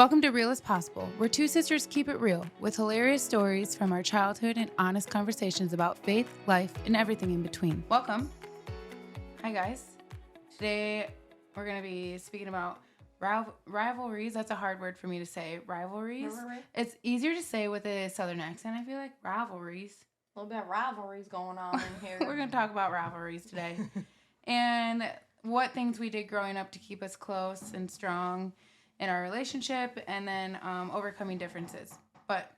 Welcome to Real as Possible, where two sisters keep it real with hilarious stories from our childhood and honest conversations about faith, life, and everything in between. Welcome. Hi, guys. Today, we're going to be speaking about rivalries. That's a hard word for me to say. Rivalries. It's easier to say with a southern accent, I feel like. Rivalries. A little bit of rivalries going on in here. We're going to talk about rivalries today. And what things we did growing up to keep us close and strong in our relationship, and then overcoming differences. But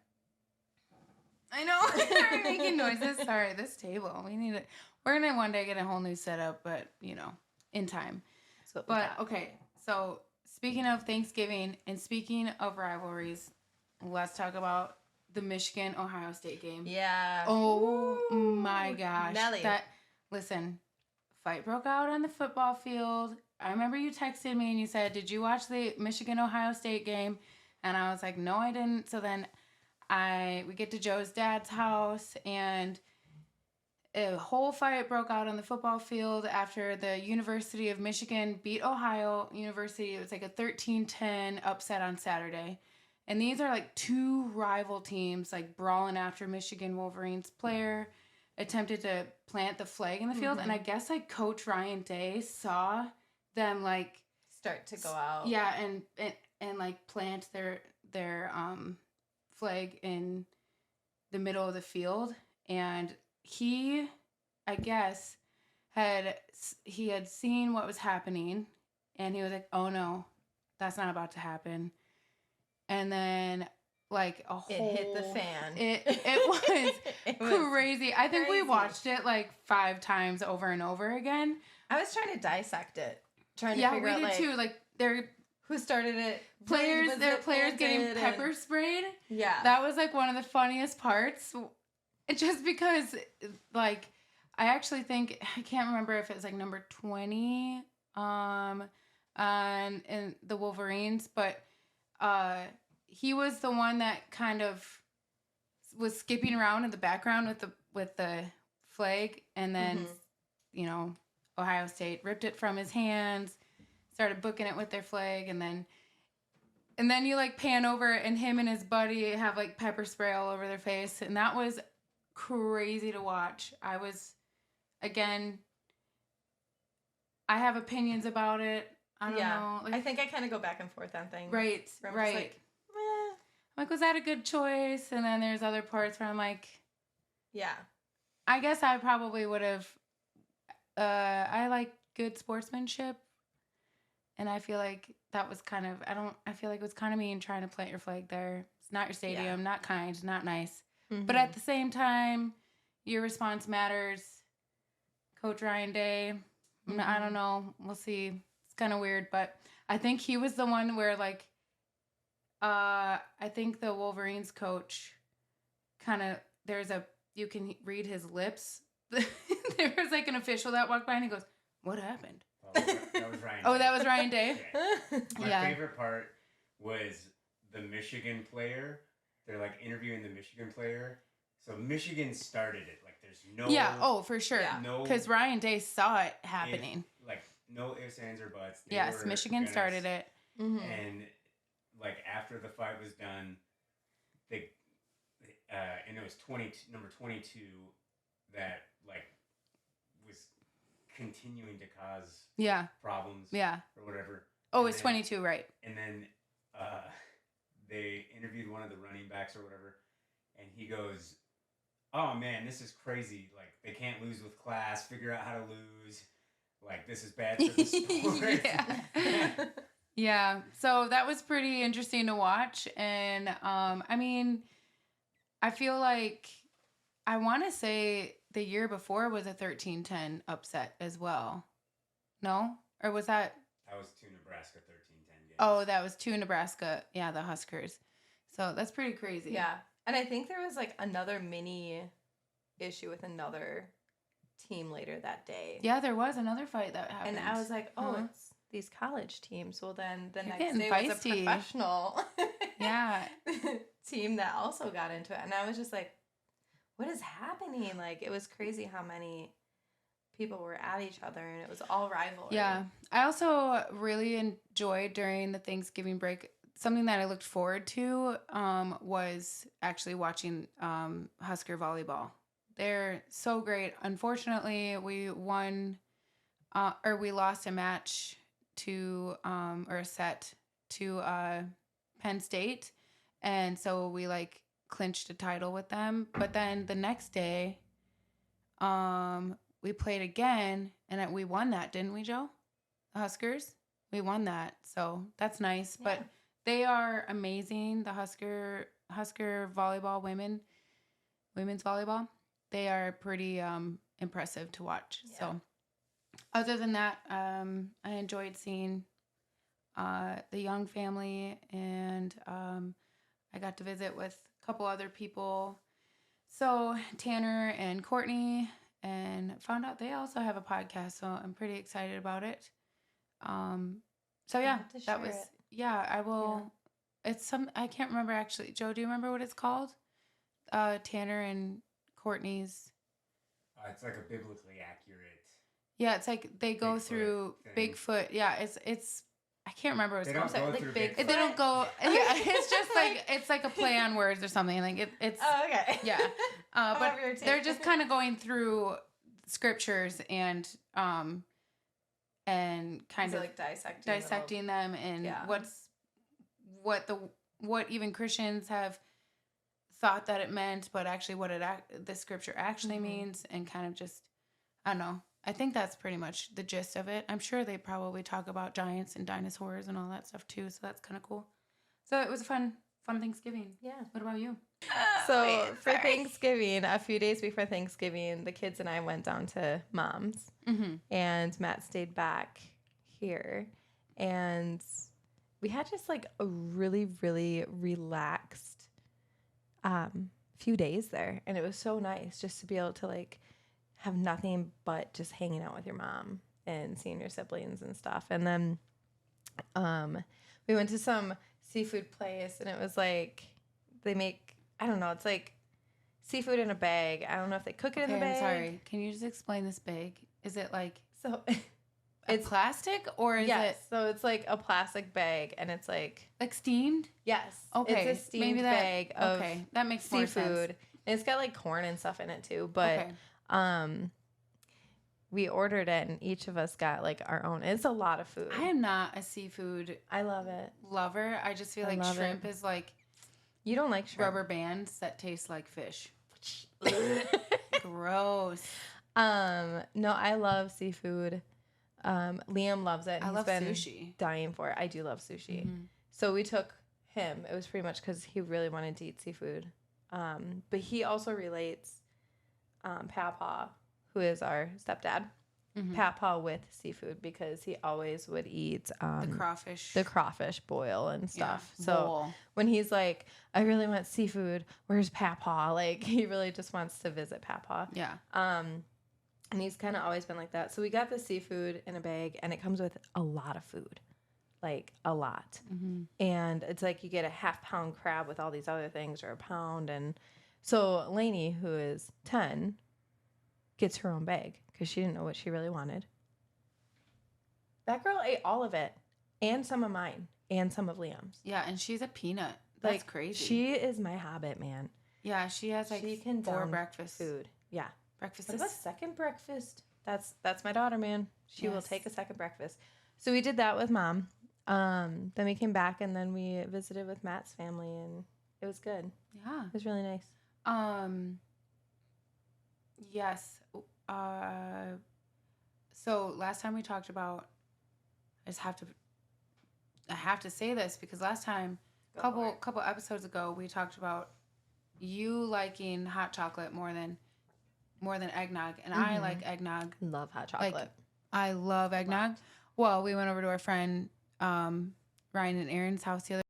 I know they're making noises. Sorry, this table. We're gonna one day get a whole new setup, but in time. But okay, so speaking of Thanksgiving and speaking of rivalries, let's talk about the Michigan-Ohio State game. Yeah. Oh my gosh. Nelly. Listen, fight broke out on the football field. I remember you texted me and you said, "Did you watch the Michigan-Ohio State game?" And I was like, "No, I didn't." So then we get to Joe's dad's house and a whole fight broke out on the football field after the University of Michigan beat Ohio University. It was like a 13-10 upset on Saturday. And these are like two rival teams like brawling after Michigan Wolverines player attempted to plant the flag in the field. And I guess like Coach Ryan Day saw them like start to go out. Yeah, and like plant their flag in the middle of the field, and he, I guess, had seen what was happening, and he was like, "Oh no, that's not about to happen." And then like it hit the fan. It was crazy. I think we watched it like 5 times over and over again. I was trying to dissect it. Trying to figure out, we did too. Like, who started it? Players getting pepper sprayed. Yeah, that was like one of the funniest parts. Just because, like, I actually think I can't remember if it was like number 20, in the Wolverines, but he was the one that kind of was skipping around in the background with the flag, and then Ohio State ripped it from his hands, started booking it with their flag, and then you like pan over and him and his buddy have like pepper spray all over their face, and that was crazy to watch. I have opinions about it. I don't know. Like, I think I kind of go back and forth on things. Right. I'm like, was that a good choice? And then there's other parts where I'm like, yeah. I guess I probably would have. I like good sportsmanship, and I feel like that was kind of, I feel like it was kind of mean trying to plant your flag there. It's not your stadium, not kind, not nice. Mm-hmm. But at the same time, your response matters. Coach Ryan Day, I don't know. We'll see. It's kind of weird, but I think he was the one where like, I think the Wolverines coach kind of, you can read his lips. There was like an official that walked by and he goes, "What happened?" Oh, that was Ryan. Oh, that was Ryan Day. My favorite part was the Michigan player. They're like interviewing the Michigan player. So Michigan started it. Like there's no. Yeah. Oh, for sure. Yeah. No. Because Ryan Day saw it happening. No ifs, ands, or buts. Yes, Michigan started it. Mm-hmm. And like after the fight was done, and it was number 22 that like was continuing to cause problems or whatever. Oh, it's 22, right. And then they interviewed one of the running backs or whatever, and he goes, "Oh man, this is crazy. Like they can't lose with class, figure out how to lose. Like this is bad for the sport." Yeah. So that was pretty interesting to watch. And I mean, I feel like I want to say the year before was a 13-10 upset as well. No? Or was that? That was 2 Nebraska 13-10 games. Oh, that was 2 Nebraska. Yeah, the Huskers. So that's pretty crazy. Yeah. And I think there was like another mini issue with another team later that day. Yeah, there was another fight that happened. And I was like, it's these college teams. Well, then the You're next day feisty. was a professional team that also got into it. And I was just like, what is happening? Like, it was crazy how many people were at each other, and it was all rivalry. Yeah. I also really enjoyed during the Thanksgiving break something that I looked forward to was actually watching Husker volleyball. They're so great. Unfortunately, we lost a match or a set to Penn State, and so we like clinched a title with them. But then the next day, we played again, and we won that, didn't we, Joe? The Huskers, we won that, so that's nice. Yeah. But they are amazing. The Husker volleyball women's volleyball, they are pretty impressive to watch. Yeah. So other than that, I enjoyed seeing the Young family, and I got to visit with a couple other people. So Tanner and Courtney, and found out they also have a podcast, so I'm pretty excited about it. So yeah, that was it. Yeah, I will. Yeah. It's I can't remember actually. Joe, do you remember what it's called? Tanner and Courtney's. It's like a biblically accurate. Yeah, it's like they go through Bigfoot. Yeah, it's. I can't remember what it's called. They don't go. Yeah, it's just like it's like a play on words or something. Like it's. Oh, okay. Yeah, but they're just kind of going through scriptures and kind of like dissecting them, and what even Christians have thought that it meant, but actually what the scripture actually means, and kind of just, I don't know. I think that's pretty much the gist of it. I'm sure they probably talk about giants and dinosaurs and all that stuff too, so that's kind of cool. So it was a fun Thanksgiving. Yeah. What about you? For Thanksgiving, a few days before Thanksgiving, the kids and I went down to Mom's, and Matt stayed back here, and we had just like a really, really relaxed few days there, and it was so nice just to be able to like have nothing but just hanging out with your mom and seeing your siblings and stuff. And then we went to some seafood place, and it was like they make, I don't know, it's like seafood in a bag. I don't know if they cook it in the bag. I'm sorry. Can you just explain this bag? Is it like it's plastic, or is it? So it's like a plastic bag, and it's like steamed? Yes. Okay. It's a steamed bag of that makes more seafood. Sense. And it's got like corn and stuff in it too, but we ordered it, and each of us got like our own. It's a lot of food. I am not a seafood I love it. lover. I just feel like shrimp is like, you don't like shrimp. Rubber bands that taste like fish. Gross. No, I love seafood. Liam loves it. I love sushi. Dying for it. I do love sushi. So we took him. It was pretty much because he really wanted to eat seafood. But he also relates Papa, who is our stepdad, Papa with seafood, because he always would eat the crawfish boil and stuff. Yeah, so when he's like, I really want seafood, where's Papa? Like, he really just wants to visit Papa. Yeah. And he's kind of always been like that. So we got the seafood in a bag, and it comes with a lot of food. Like, a lot. And it's like you get a half-pound crab with all these other things, or a pound. And so Lainey, who is 10, gets her own bag because she didn't know what she really wanted. That girl ate all of it, and some of mine, and some of Liam's. Yeah, and she's a peanut. That's like, crazy. She is my hobbit, man. Yeah, she has like 4 breakfast food. Yeah. Breakfast. What about second breakfast? That's my daughter, man. She will take a second breakfast. So we did that with Mom. Then we came back, and then we visited with Matt's family, and it was good. Yeah. It was really nice. Yes. So last time we talked about, I have to say this because last time, couple episodes ago, we talked about you liking hot chocolate more than eggnog, and I like eggnog. Love hot chocolate. Like, I love eggnog. Well, we went over to our friend Ryan and Aaron's house the other.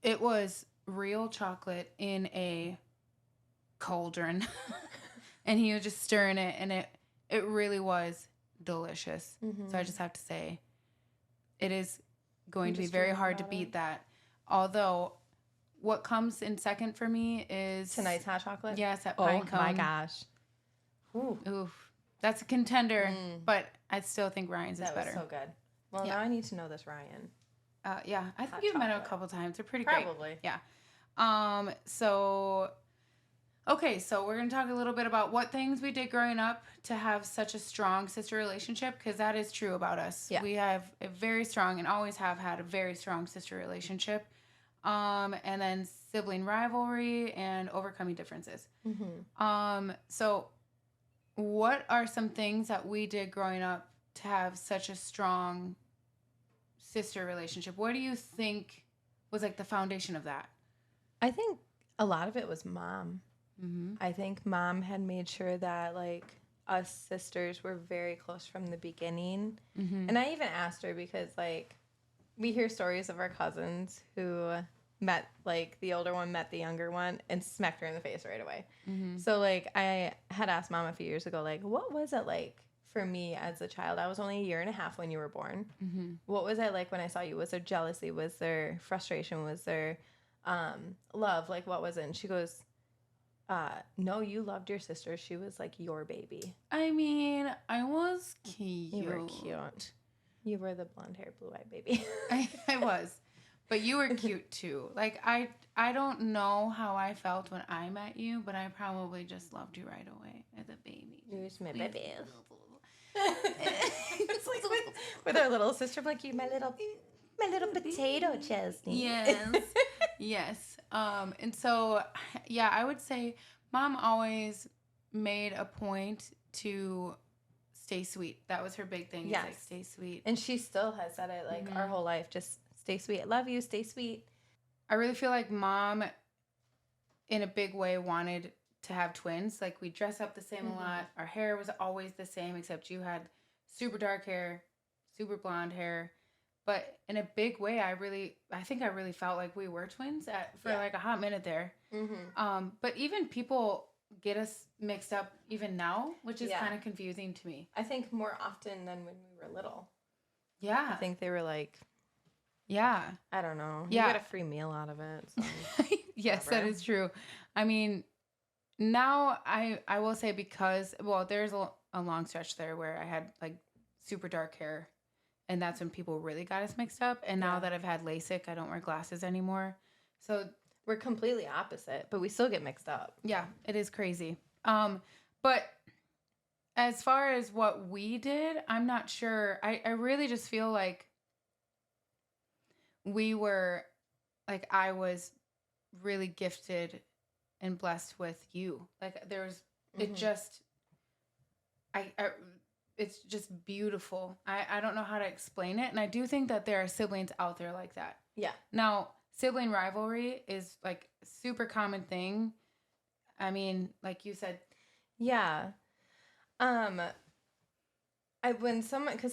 It was real chocolate in a cauldron, and he was just stirring it, and it it really was delicious. Mm-hmm. So I just have to say, it is going to be very hard to beat that. Although, what comes in second for me is tonight's hot chocolate. Yes, that pine cone. Oh my gosh. Oof. That's a contender, but I still think Ryan's is better. That was so good. Well, now I need to know this Ryan. Yeah, I think you've met him a couple times. They're pretty Probably. great. Yeah. So we're going to talk a little bit about what things we did growing up to have such a strong sister relationship, because that is true about us. Yeah. We have a very strong and always have had a very strong sister relationship. And then sibling rivalry and overcoming differences. Mm-hmm. So what are some things that we did growing up to have such a strong sister relationship? What do you think was like the foundation of that? I think a lot of it was mom. Mm-hmm. I think mom had made sure that like us sisters were very close from the beginning. Mm-hmm. And I even asked her because like we hear stories of our cousins who met, like the older one met the younger one and smacked her in the face right away. Mm-hmm. So like I had asked mom a few years ago, like, what was it like for me as a child? I was only 1.5 years when you were born. Mm-hmm. What was I like when I saw you? Was there jealousy? Was there frustration? Was there love? Like, what was it? And she goes, no, you loved your sister. She was like your baby. I mean, I was cute. You were cute. You were the blonde hair, blue eyed baby. I was. But you were cute too. Like I don't know how I felt when I met you, but I probably just loved you right away as a baby. You was my baby. It's like with our little sister, like you, my little potato, Chesney. Yes, yes. And so, yeah, I would say mom always made a point to stay sweet. That was her big thing. Yes, like, stay sweet. And she still has said it like our whole life. Just stay sweet. I love you. Stay sweet. I really feel like mom, in a big way, wanted to have twins. Like, we dress up the same a lot. Our hair was always the same, except you had super dark hair, super blonde hair. But in a big way, I think I really felt like we were twins for like a hot minute there. Mm-hmm. But even people get us mixed up even now, which is kind of confusing to me. I think more often than when we were little. Yeah. I think they were like... Yeah. I don't know. You got a free meal out of it. So yes, that is true. I mean, now I will say because, well, there's a long stretch there where I had like super dark hair, and that's when people really got us mixed up. And now that I've had LASIK, I don't wear glasses anymore. So we're completely opposite, but we still get mixed up. Yeah, it is crazy. But as far as what we did, I'm not sure. I really just feel like we were, like, I was really gifted and blessed with you. Like, there's, it just, it's just beautiful. I don't know how to explain it. And I do think that there are siblings out there like that. Yeah. Now, sibling rivalry is, like, a super common thing. I mean, like you said. Yeah. Because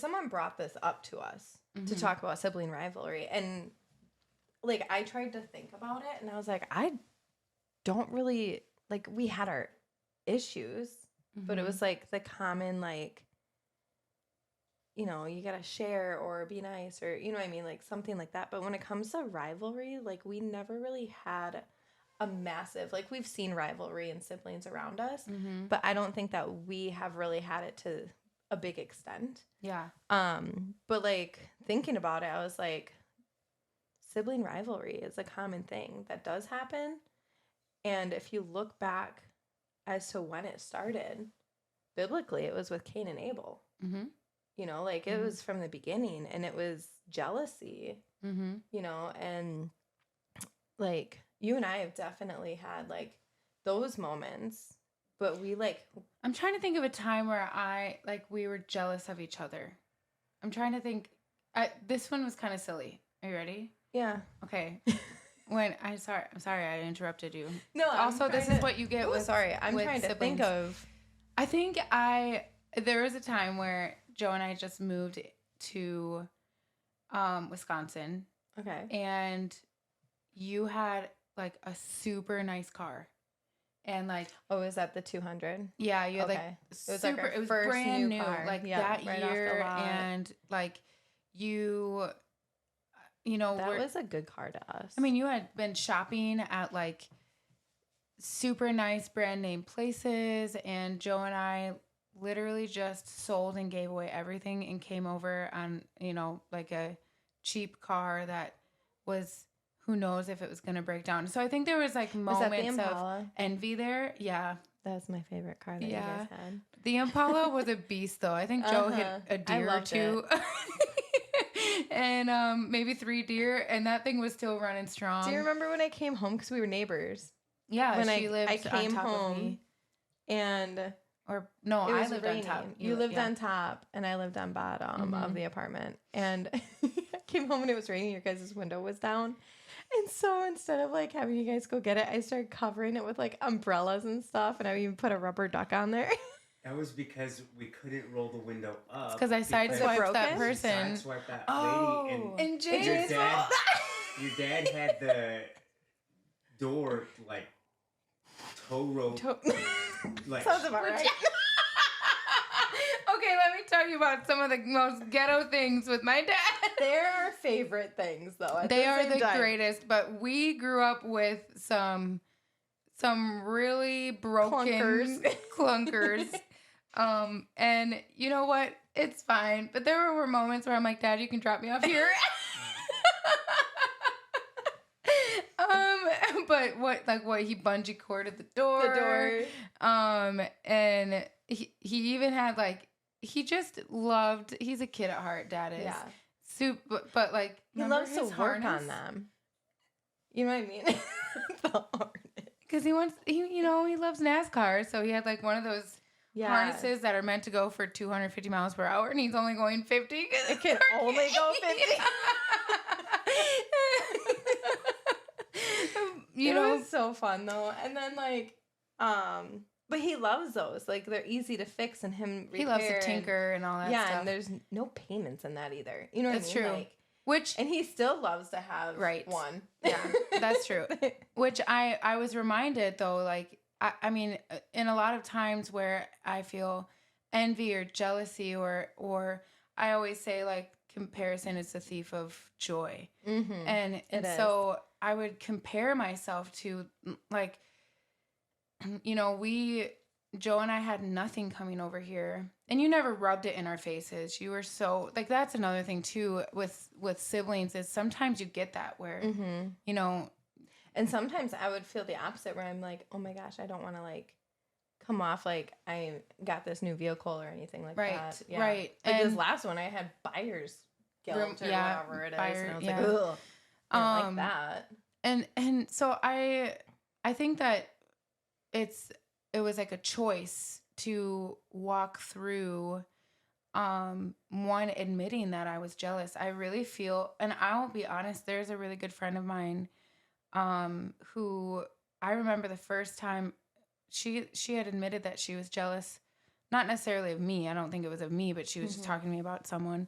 someone brought this up to us to talk about sibling rivalry, and like I tried to think about it, and I was like, I don't really like. We had our issues, but it was like the common like, you know, you gotta share or be nice or you know what I mean, like something like that. But when it comes to rivalry, like we never really had a massive, like we've seen rivalry in siblings around us, but I don't think that we have really had it to a big extent. Yeah. But like thinking about it, I was like, sibling rivalry is a common thing that does happen. And if you look back as to when it started, biblically, it was with Cain and Abel. You know, like it was from the beginning, and it was jealousy, you know, and like you and I have definitely had like those moments. But we like... I'm trying to think of a time where we were jealous of each other. I'm trying to think... this one was kind of silly. Are you ready? Yeah. Okay. I'm sorry I interrupted you. No, also, this is what you get with... Sorry, I'm trying to think of... I think there was a time where Joe and I just moved to Wisconsin. Okay. And you had like a super nice car. And like, oh, is that the 200? Yeah, you had like it was brand new car. Like that right year, and like you know, that was a good car to us. I mean, you had been shopping at like super nice brand name places, and Joe and I literally just sold and gave away everything and came over on, you know, like a cheap car that was, who knows if it was going to break down. So I think there was like moments of envy there. Yeah. That's my favorite car that you guys had. The Impala was a beast though. I think Joe hit a deer or two. And maybe 3 deer, and that thing was still running strong. Do you remember when I came home, because we were neighbors? Yeah, when I came home, and I lived on top. You lived on top, and I lived on bottom of the apartment. And I came home and it was raining. Your guys' window was down, and so instead of like having you guys go get it, I started covering it with like umbrellas and stuff, and I even put a rubber duck on there. That was because we couldn't roll the window up. Because I sideswiped that person. Sideswiped that lady. And James. Your dad had the door like toe rope. Like, sounds about right. Okay, let me tell you about some of the most ghetto things with my dad. They're our favorite things, though. They are the greatest, but we grew up with some really broken clunkers. And you know what? It's fine. But there were moments where I'm like, Dad, you can drop me off here. But what he bungee corded the door. And he even had like, he just loved, he's a kid at heart, Dad is. Yeah. But like, he loves to work on them. You know what I mean? The harness. Because he loves NASCAR, so he had like one of those harnesses that are meant to go for 250 miles per hour, and he's only going 50. It can only go 50. It was so fun though, and then like, but he loves those. Like they're easy to fix, and him repair. He loves to tinker and all that. Yeah, stuff. and there's no payments in that either. You know what I mean? That's true. Like, and he still loves to have one. Yeah, that's true. Which I was reminded though, like I mean, in a lot of times where I feel envy or jealousy or I always say like comparison is the thief of joy. Mm-hmm. And so I would compare myself to like, you know, Joe and I had nothing coming over here, and you never rubbed it in our faces. You were so like, that's another thing too with siblings is sometimes you get that where, you know, and sometimes I would feel the opposite where I'm like, oh my gosh, I don't want to like come off like I got this new vehicle or anything like that. Yeah. Right. Like and this last one, I had buyer's guilt or whatever it is. And I was like, ugh, I don't like that. And so I think that it was like a choice to walk through one admitting that I was jealous. I really feel, and I'll be honest, there's a really good friend of mine who I remember the first time she had admitted that she was jealous, not necessarily of me. I don't think it was of me, but she was just talking to me about someone.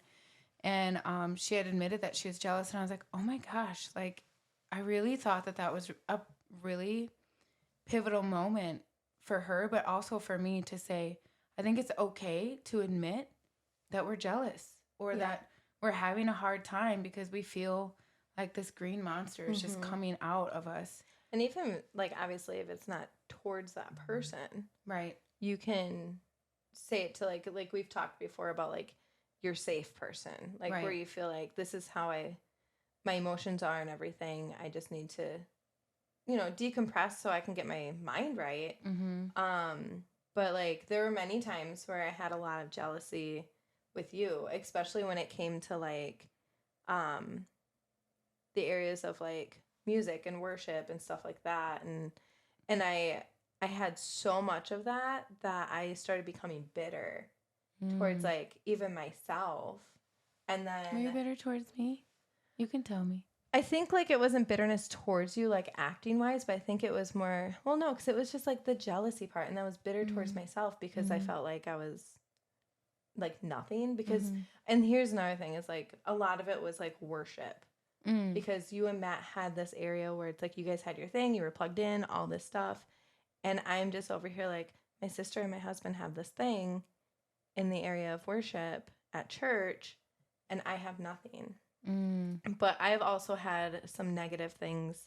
And she had admitted that she was jealous, and I was like, oh my gosh, like I really thought that was a really pivotal moment for her, but also for me to say, I think it's okay to admit that we're jealous or that we're having a hard time because we feel like this green monster is just coming out of us. And even like, obviously if it's not towards that person, right, you can say it to like we've talked before about like your safe person, like where you feel like this is how my emotions are and everything. I just need to, you know, decompress so I can get my mind right. But like there were many times where I had a lot of jealousy with you, especially when it came to like the areas of like music and worship and stuff like that. And I had so much of that I started becoming bitter towards like even myself. And then were you bitter towards me? You can tell me. I think like it wasn't bitterness towards you, like acting wise, but I think it was more, well, no, because it was just like the jealousy part. And I was bitter towards myself because I felt like I was like nothing. Because, and here's another thing is like a lot of it was like worship. Because you and Matt had this area where it's like you guys had your thing, you were plugged in, all this stuff. And I'm just over here like, my sister and my husband have this thing in the area of worship at church, and I have nothing. But I've also had some negative things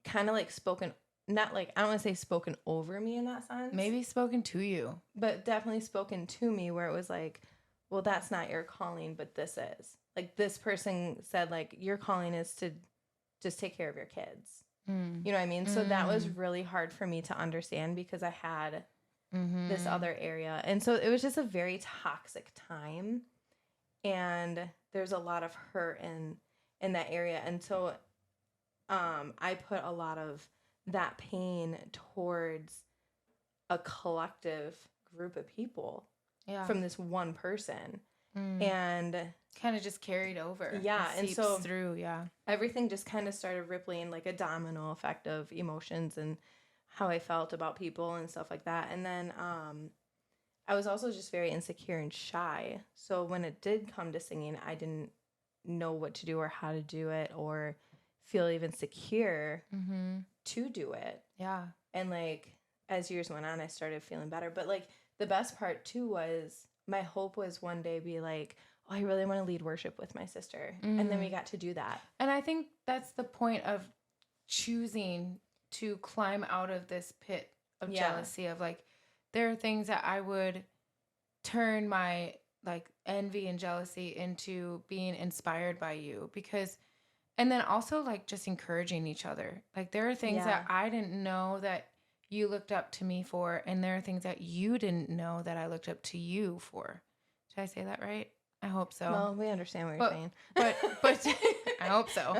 kind of like spoken, not like, I don't want to say spoken over me in that sense. Maybe spoken to you. But definitely spoken to me where it was like, well, that's not your calling, but this is. Like, this person said, like, your calling is to just take care of your kids. You know what I mean? So that was really hard for me to understand because I had this other area. And so it was just a very toxic time. And there's a lot of hurt in that area. And so I put a lot of that pain towards a collective group of people from this one person. And kind of just carried over. Yeah. And so through, everything just kind of started rippling like a domino effect of emotions and how I felt about people and stuff like that. And then I was also just very insecure and shy. So when it did come to singing, I didn't know what to do or how to do it or feel even secure to do it. Yeah. And like as years went on, I started feeling better. But like the best part too was my hope was one day be like, oh, I really want to lead worship with my sister. And then we got to do that. And I think that's the point of choosing to climb out of this pit of jealousy of like, there are things that I would turn my like envy and jealousy into being inspired by you because, and then also like just encouraging each other. Like there are things that I didn't know that you looked up to me for, and there are things that you didn't know that I looked up to you for. Did I say that right? I hope so. Well, we understand what you're saying. But I hope so.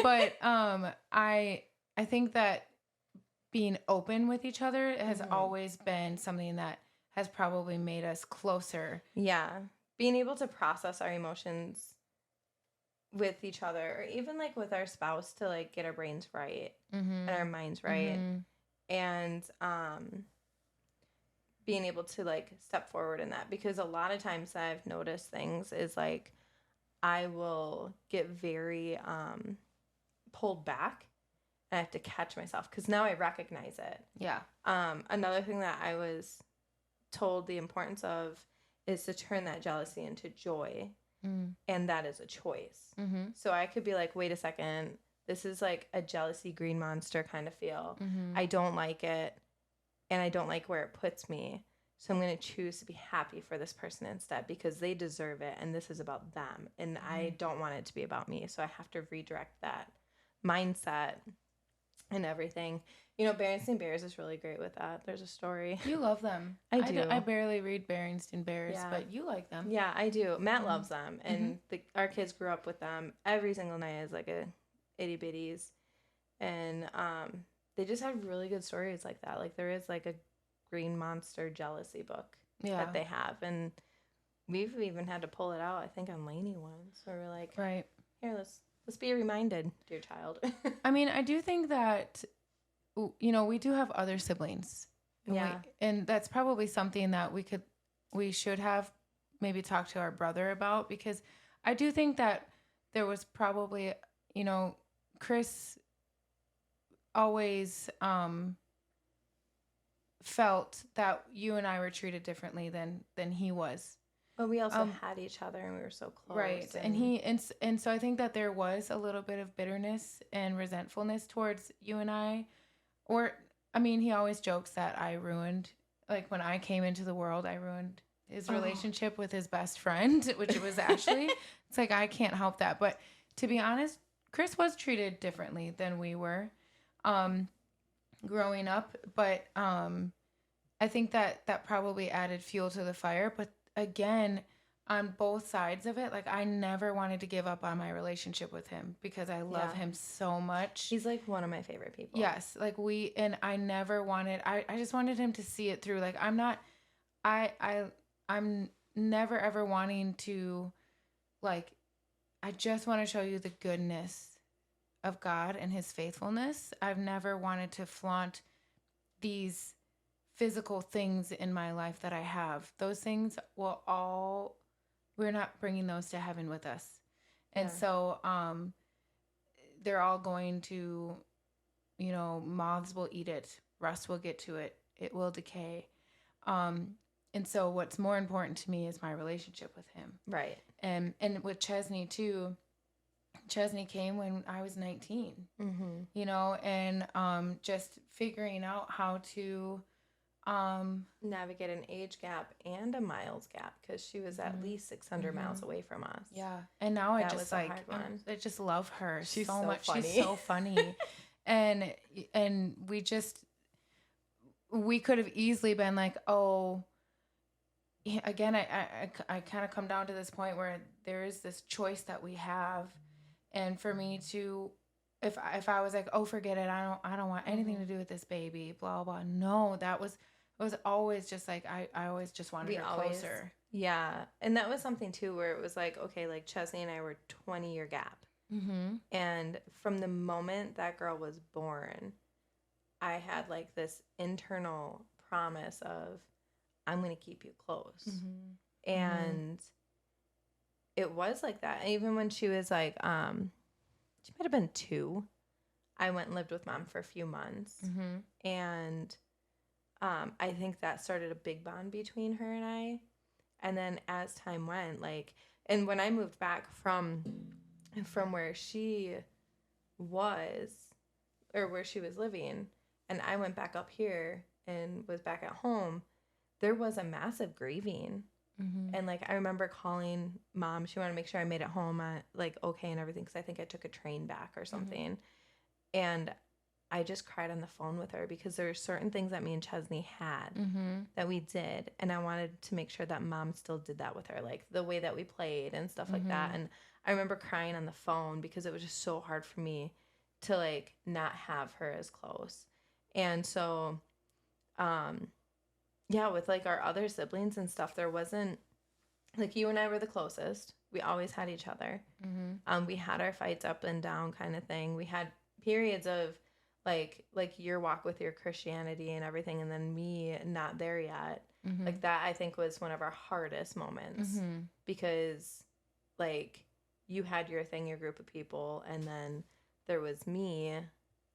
But I think that being open with each other has always been something that has probably made us closer. Yeah. Being able to process our emotions with each other, or even like with our spouse to like get our brains right and our minds right. And being able to like step forward in that, because a lot of times I've noticed things is like I will get very pulled back and I have to catch myself because now I recognize it. Yeah. Another thing that I was told the importance of is to turn that jealousy into joy. And that is a choice. So I could be like, wait a second, this is like a jealousy green monster kind of feel. I don't like it. And I don't like where it puts me. So I'm going to choose to be happy for this person instead because they deserve it. And this is about them. And I don't want it to be about me. So I have to redirect that mindset and everything. You know, Berenstain Bears is really great with that. There's a story. You love them. I do. I barely read Berenstain Bears, but you like them. Yeah, I do. Matt loves them. And our kids grew up with them. Every single night is like a itty bitties. And they just have really good stories like that. Like there is like a green monster jealousy book that they have. And we've even had to pull it out, I think, on Lainey once. Where we're like, right here, let's be reminded, dear child. I mean, I do think that, you know, we do have other siblings. And that's probably something that we should have maybe talked to our brother about, because I do think that there was probably, you know, Chris always felt that you and I were treated differently than he was. But we also had each other and we were so close. Right. And so I think that there was a little bit of bitterness and resentfulness towards you and I. Or, I mean, he always jokes that I ruined, like when I came into the world, I ruined his relationship with his best friend, which was Ashley. It's like, I can't help that. But to be honest, Chris was treated differently than we were growing up. But I think that probably added fuel to the fire. But again, on both sides of it, like I never wanted to give up on my relationship with him because I love him so much. He's like one of my favorite people. Yes. Like I never wanted, I just wanted him to see it through. Like I'm never ever wanting to, like, I just want to show you the goodness of God and his faithfulness. I've never wanted to flaunt these physical things in my life that I have. Those things we're not bringing those to heaven with us. And so they're all going to moths will eat it, rust will get to it, it will decay. And so what's more important to me is my relationship with him. Right. And with Chesney too, Chesney came when I was 19, and just figuring out how to navigate an age gap and a miles gap, because she was at least 600 miles away from us. Yeah. And now I just love her so much. Funny. She's so funny. and we could have easily been like, oh, again, I kind of come down to this point where there is this choice that we have. And for me to, if I was like, oh, forget it, I don't want anything to do with this baby, blah, blah, blah. No, it was always just like, I always just wanted her closer. Yeah. And that was something too, where it was like, okay, like Chesney and I were 20-year gap. Mm-hmm. And from the moment that girl was born, I had like this internal promise of, I'm going to keep you close. Mm-hmm. And it was like that. Even when she was like, she might have been 2, I went and lived with mom for a few months. Mm-hmm. And I think that started a big bond between her and I. And then as time went, like, and when I moved back from where she was, or where she was living, and I went back up here and was back at home, there was a massive grieving. Mm-hmm. And like, I remember calling mom. She wanted to make sure I made it home okay and everything, because I think I took a train back or something. Mm-hmm. And I just cried on the phone with her, because there were certain things that me and Chesney had that we did, and I wanted to make sure that mom still did that with her, like the way that we played and stuff like that. And I remember crying on the phone because it was just so hard for me to like not have her as close. And so yeah, with like our other siblings and stuff, there wasn't, like, you and I were the closest. We always had each other. Mm-hmm. We had our fights up and down kind of thing. We had periods of like your walk with your Christianity and everything, and then me not there yet. Mm-hmm. Like that, I think, was one of our hardest moments, because like you had your thing, your group of people, and then there was me,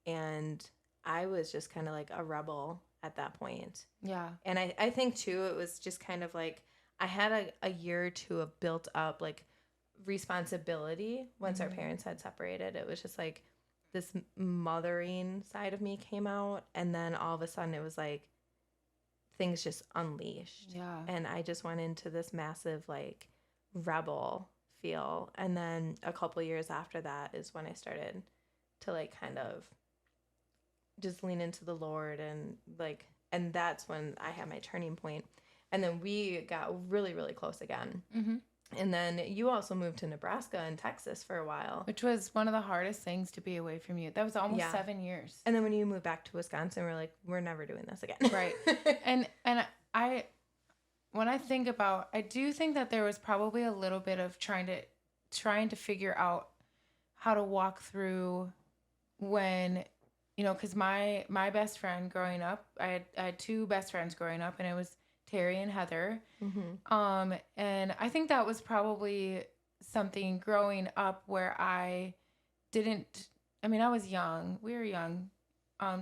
and I was just kind of like a rebel at that point. Yeah. And I think too, it was just kind of like, I had a year or two of built up like responsibility once our parents had separated. It was just like this mothering side of me came out, and then all of a sudden it was like things just unleashed. Yeah. And I just went into this massive like rebel feel. And then a couple years after that is when I started to like kind of just lean into the Lord, and that's when I had my turning point. And then we got really, really close again. Mm-hmm. And then you also moved to Nebraska and Texas for a while, which was one of the hardest things to be away from you. That was almost 7 years. And then when you moved back to Wisconsin, we're like, we're never doing this again. Right. and when I think about, I do think that there was probably a little bit of trying to figure out how to walk through when, because my best friend growing up, I had 2 best friends growing up, and it was Terry and Heather. Mm-hmm. And I think that was probably something growing up where I was young. We were young.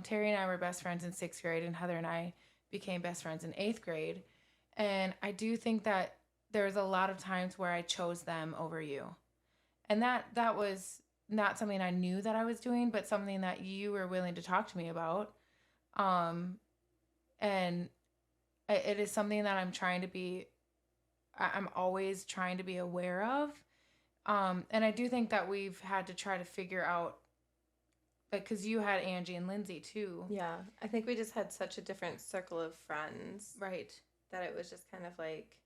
Terry and I were best friends in 6th grade, and Heather and I became best friends in 8th grade. And I do think that there was a lot of times where I chose them over you. And that was not something I knew that I was doing, but something that you were willing to talk to me about. And it is something that I'm always trying to be aware of. And I do think that we've had to try to figure out, like, because you had Angie and Lindsay too. Yeah. I think we just had such a different circle of friends. Right. That it was just kind of like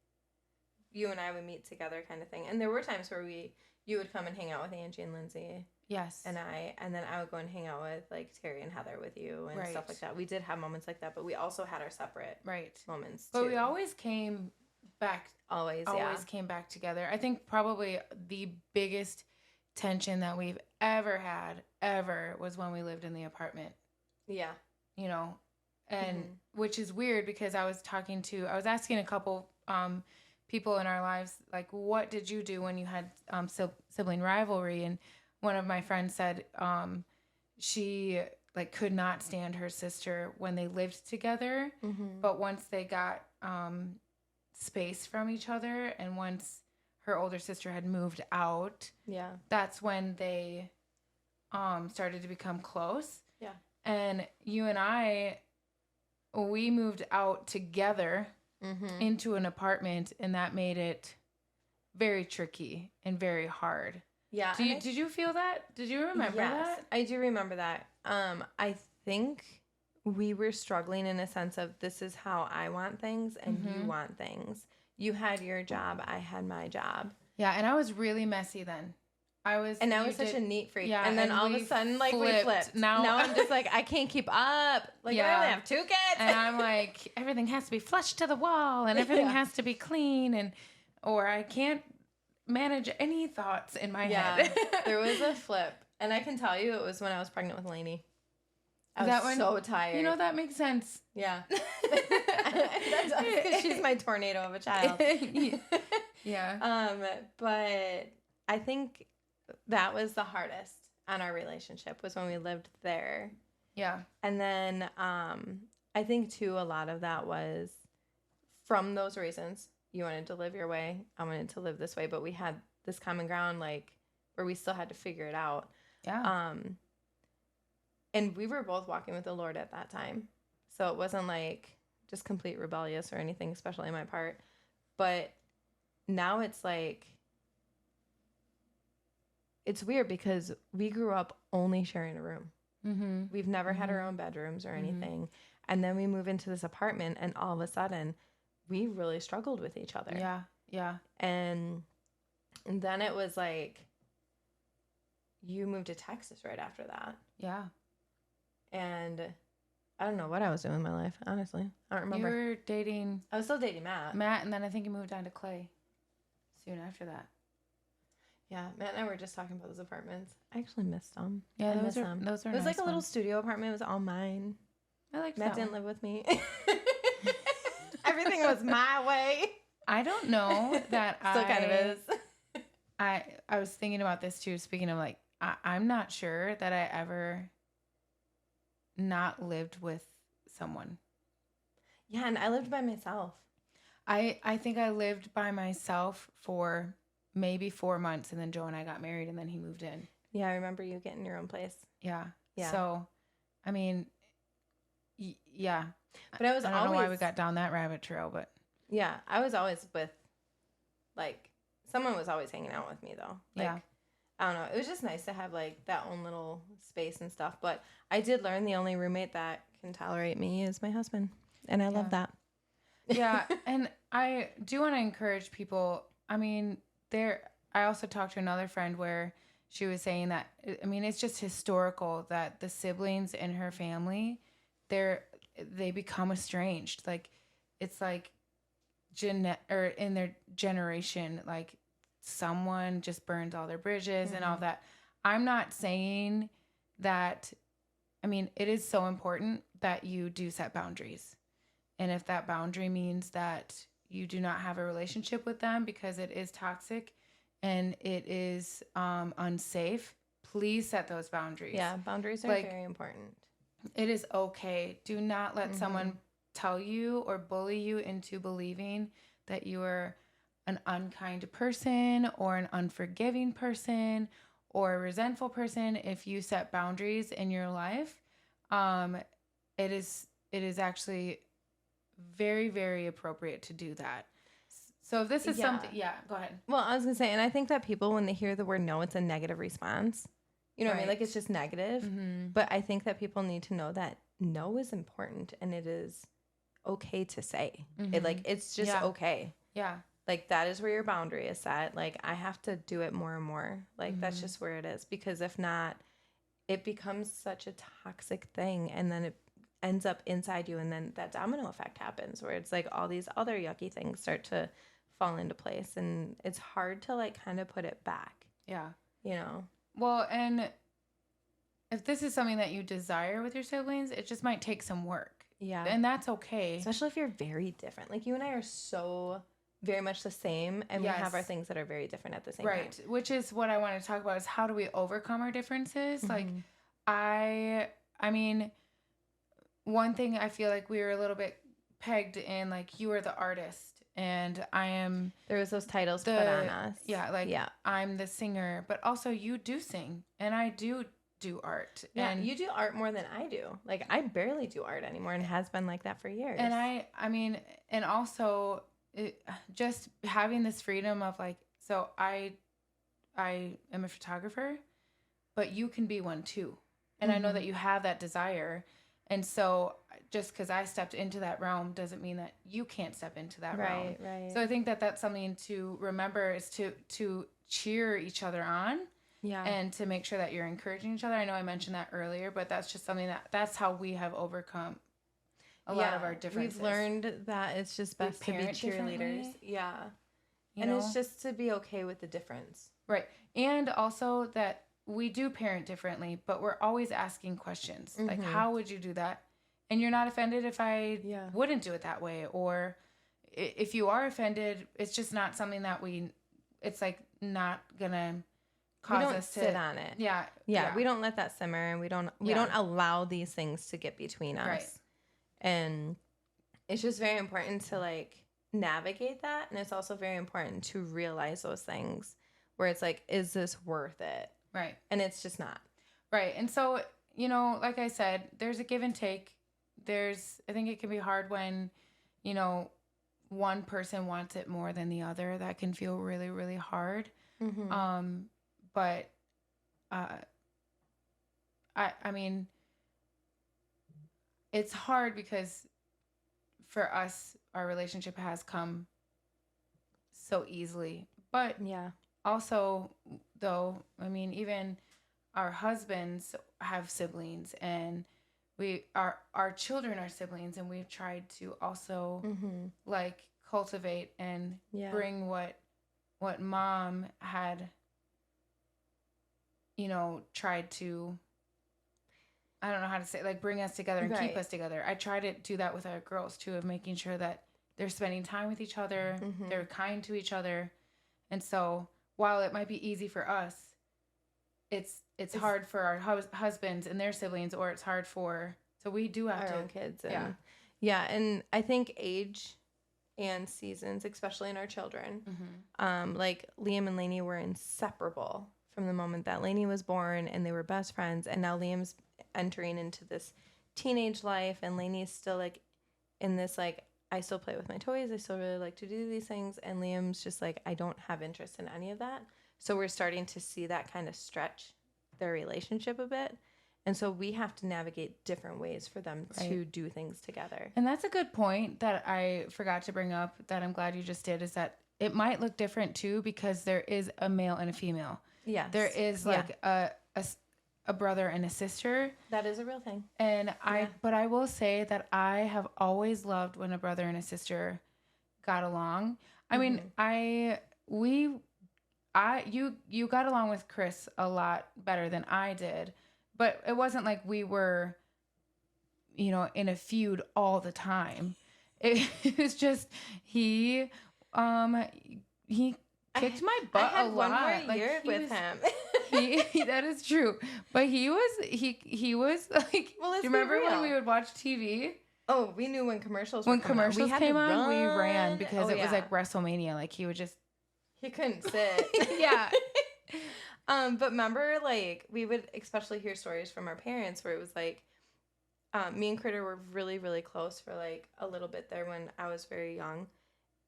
you and I would meet together kind of thing. And there were times where you would come and hang out with Angie and Lindsay. Yes. And then I would go and hang out with like Terry and Heather with you and stuff like that. We did have moments like that, but we also had our separate moments too. But we always came back. Always came back together. I think probably the biggest tension that we've ever had was when we lived in the apartment. Yeah. And which is weird, because I was asking a couple people in our lives, like, what did you do when you had Sibling Rivalry? And one of my friends said she like could not stand her sister when they lived together. Mm-hmm. But once they got space from each other, and once her older sister had moved out, that's when they started to become close. Yeah. And you and I, we moved out together into an apartment, and that made it very tricky and very hard. Yeah. Did you feel that? Did you remember that? I do remember that. I think we were struggling in a sense of, this is how I want things and you want things. You had your job, I had my job. Yeah, and I was really messy then. I was such a neat freak. Yeah, and then all of a sudden, like, we flipped. Now I'm just like, I can't keep up. Like, I only have 2 kids. And I'm like, everything has to be flushed to the wall, and everything has to be clean, or I can't manage any thoughts in my head. There was a flip. And I can tell you, it was when I was pregnant with Lainey. I was so tired. You know, that makes sense. Yeah. Because she's my tornado of a child. Yeah. But I think that was the hardest on our relationship, was when we lived there. Yeah. And then I think, too, a lot of that was from those reasons. You wanted to live your way. I wanted to live this way. But we had this common ground, like, where we still had to figure it out. Yeah. And we were both walking with the Lord at that time. So it wasn't like just complete rebellious or anything, especially on my part. But now it's like, it's weird because we grew up only sharing a room. Mm-hmm. We've never had our own bedrooms or anything. And then we move into this apartment, and all of a sudden we really struggled with each other. Yeah. Yeah. And then it was like, you moved to Texas right after that. Yeah. And I don't know what I was doing in my life, honestly. I don't remember. You were dating... I was still dating Matt. And then I think you moved on to Clay soon after that. Yeah, Matt and I were just talking about those apartments. I actually missed them. Yeah, those are them. Those are It was nice like a little ones. studio apartment. It was all mine. I liked Matt that didn't one. live with me. Everything was my way. I don't know that Still kind of is. I was thinking about this too, speaking of like, I'm not sure that I ever not lived with someone. Yeah, and I lived by myself. I think I lived by myself for maybe 4 months, and then Joe and I got married, and then he moved in. Yeah, I remember you getting your own place. Yeah. So, I mean, yeah. But I don't know why we got down that rabbit trail, but. Yeah, I was always with, like, someone was always hanging out with me, though. Like, yeah. I don't know. It was just nice to have, like, that own little space and stuff. But I did learn the only roommate that can tolerate me is my husband. And I love that. Yeah. And I do want to encourage people. I mean, I also talked to another friend where she was saying that, I mean, it's just historical that the siblings in her family, they become estranged. Like, it's like, or in their generation, like, someone just burns all their bridges and all that. I'm not saying that. I mean, it is so important that you do set boundaries. And if that boundary means that you do not have a relationship with them because it is toxic and it is unsafe, please set those boundaries. Yeah, boundaries are very important. It is okay. Do not let someone tell you or bully you into believing that you are an unkind person or an unforgiving person or a resentful person. If you set boundaries in your life, it is actually very, very appropriate to do that. So if this is something, go ahead. Well, I was gonna say, and I think that people, when they hear the word no, it's a negative response. You know what I mean? Like, it's just negative. Mm-hmm. But I think that people need to know that no is important, and it is okay to say. It's just okay. Yeah. Like, that is where your boundary is set. Like, I have to do it more and more. Like, that's just where it is. Because if not, it becomes such a toxic thing. And then it ends up inside you. And then that domino effect happens where it's like all these other yucky things start to fall into place. And it's hard to, like, kind of put it back. Yeah. You know? Well, and if this is something that you desire with your siblings, it just might take some work. Yeah. And that's okay. Especially if you're very different. Like, you and I are so very much the same, and we have our things that are very different at the same time. Right, which is what I want to talk about, is how do we overcome our differences? Like, I I mean, one thing I feel like we were a little bit pegged in, like, you are the artist and I am. There was those titles put on us. Yeah, like, I'm the singer, but also you do sing and I do art. Yeah, and you do art more than I do. Like, I barely do art anymore and has been like that for years. And I mean, and also just having this freedom of, like, so I am a photographer, but you can be one too. And I know that you have that desire. And so just because I stepped into that realm doesn't mean that you can't step into that realm. Right. So I think that that's something to remember, is to cheer each other on. Yeah. And to make sure that you're encouraging each other. I know I mentioned that earlier, but that's just something that's how we have overcome a lot of our differences. We've learned that it's just best to be cheerleaders. Yeah. And it's just to be okay with the difference. Right. And also that we do parent differently, but we're always asking questions. Like, how would you do that? And you're not offended if I wouldn't do it that way. Or if you are offended, it's just not something that it's like not going to cause us to sit on it. Yeah. We don't let that simmer, and we don't allow these things to get between us. Right. And it's just very important to, like, navigate that. And it's also very important to realize those things where it's like, is this worth it? Right. And it's just not. Right. And so, you know, like I said, there's a give and take. I think it can be hard when, you know, one person wants it more than the other. That can feel really, really hard. But I mean, it's hard because for us, our relationship has come so easily. But also, though, I mean, even our husbands have siblings, and our children are siblings, and we've tried to also like cultivate and bring what mom had, you know, tried to, I don't know how to say, like, bring us together and keep us together. I try to do that with our girls too, of making sure that they're spending time with each other, they're kind to each other. And so while it might be easy for us, it's hard for our husbands and their siblings, or it's hard for, so we do have our own kids. And, and I think age and seasons, especially in our children, like Liam and Lainey were inseparable from the moment that Lainey was born, and they were best friends. And now Liam's entering into this teenage life, and Lainey's still, like, in this, like, I still play with my toys, I still really like to do these things, and Liam's just like, I don't have interest in any of that. So we're starting to see that kind of stretch their relationship a bit. And so we have to navigate different ways for them to do things together. And that's a good point that I forgot to bring up, that I'm glad you just did, is that it might look different too, because there is a male and a female. Yes. There is like a brother and a sister. That is a real thing. And but I will say that I have always loved when a brother and a sister got along. I mean, you got along with Chris a lot better than I did, but it wasn't like we were, you know, in a feud all the time. It was just he kicked my butt a lot. One more year with him. That is true. But he was like, well, do you remember when we would watch TV? Oh, we knew when commercials came on, we ran, because it was like WrestleMania. Like, he couldn't sit. But remember, like, we would especially hear stories from our parents where it was like, me and Critter were really, really close for like a little bit there when I was very young.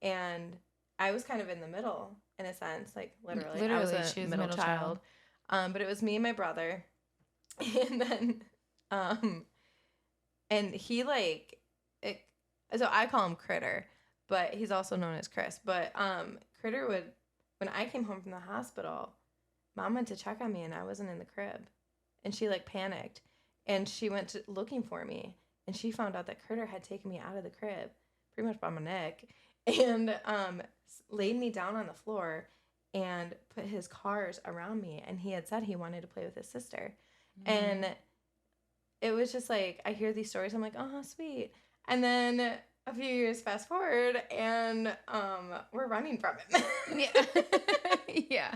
And I was kind of in the middle in a sense, like literally I was a middle child. But it was me and my brother. And then, and he so I call him Critter, but he's also known as Chris. But Critter would, when I came home from the hospital, Mom went to check on me and I wasn't in the crib. And she like panicked. And she went looking for me. And she found out that Critter had taken me out of the crib, pretty much by my neck, and laid me down on the floor and put his cars around me. And he had said he wanted to play with his sister. And it was just like, I hear these stories, I'm like, oh, how sweet. And then a few years fast forward, and we're running from him. Yeah,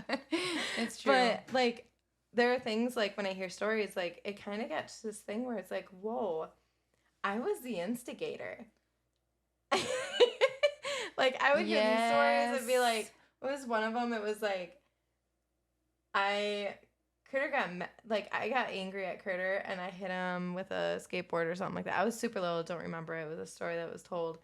it's true. But like, there are things like when I hear stories, like it kind of gets to this thing where it's like, whoa, I was the instigator. Like I would hear these stories and be like, what was one of them? It was like, Critter I got angry at Critter and I hit him with a skateboard or something like that. I was super little, don't remember. It was a story that was told.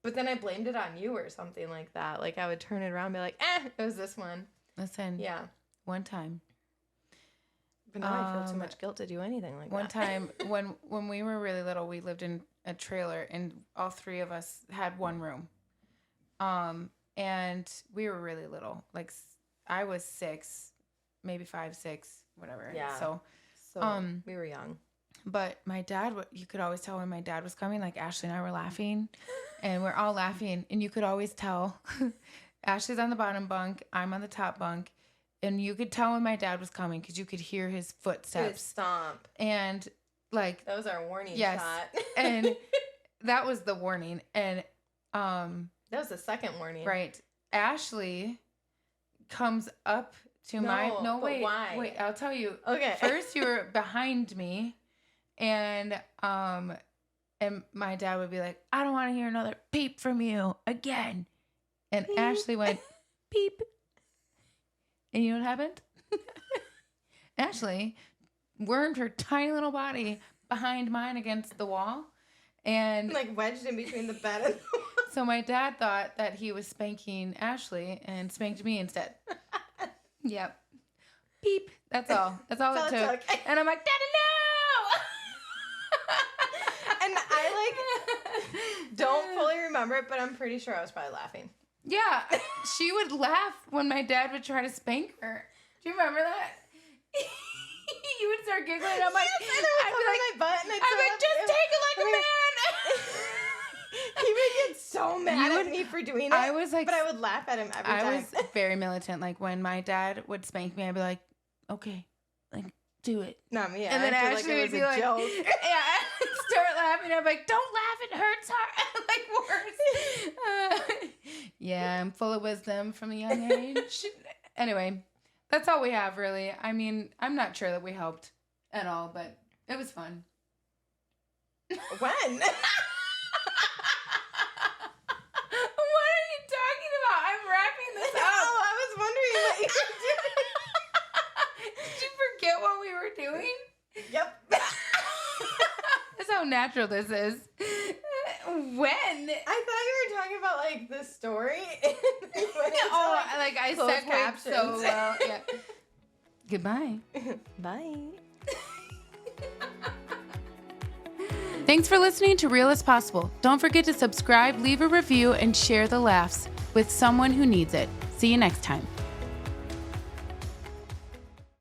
But then I blamed it on you or something like that. Like I would turn it around and be like, it was this one. Listen. Yeah. One time. But now I feel too much guilt to do anything like that. One time when we were really little, we lived in a trailer and all three of us had one room. And we were really little. Like I was 6, maybe 5, 6, whatever. Yeah. So we were young. But my dad, you could always tell when my dad was coming, like Ashley and I were laughing and we're all laughing and you could always tell Ashley's on the bottom bunk, I'm on the top bunk. And you could tell when my dad was coming because you could hear his footsteps. His stomp. And like. That was our warning yes, shot. And that was the warning. And that was the second warning. Right. Ashley comes up to wait. Why? Wait, I'll tell you. Okay. First you were behind me and my dad would be like, I don't want to hear another peep from you again. And Peep. Ashley went, peep. And you know what happened? Ashley wormed her tiny little body behind mine against the wall. And like wedged in between the bed and the wall. So my dad thought that he was spanking Ashley and spanked me instead. Yep. Beep. That's all. That's all it took. Okay. And I'm like, Daddy, no! And I don't fully remember it, but I'm pretty sure I was probably laughing. Yeah. She would laugh when my dad would try to spank her. Do you remember that? You would start giggling. I'm like, I'd be like, just take it like a man. He would get so mad at me for doing it. I was like, but I would laugh at him every time. I was very militant. Like when my dad would spank me, I'd be like, okay, like do it. Not me. And then Ashley would be like, joke. Yeah, I'd start laughing. I'm like, don't laugh, it hurts hard. Like worse. Yeah, I'm full of wisdom from a young age. Anyway, that's all we have, really. I mean, I'm not sure that we helped at all, but it was fun. When? What are you talking about? I'm wrapping this up. Oh, I was wondering what you were doing. Did you forget what we were doing? Yep. That's how natural this is. When? I thought you were talking about like the story. Like I segued so well. Yeah. Goodbye. Bye. Thanks for listening to Real as Possible. Don't forget to subscribe, leave a review, and share the laughs with someone who needs it. See you next time.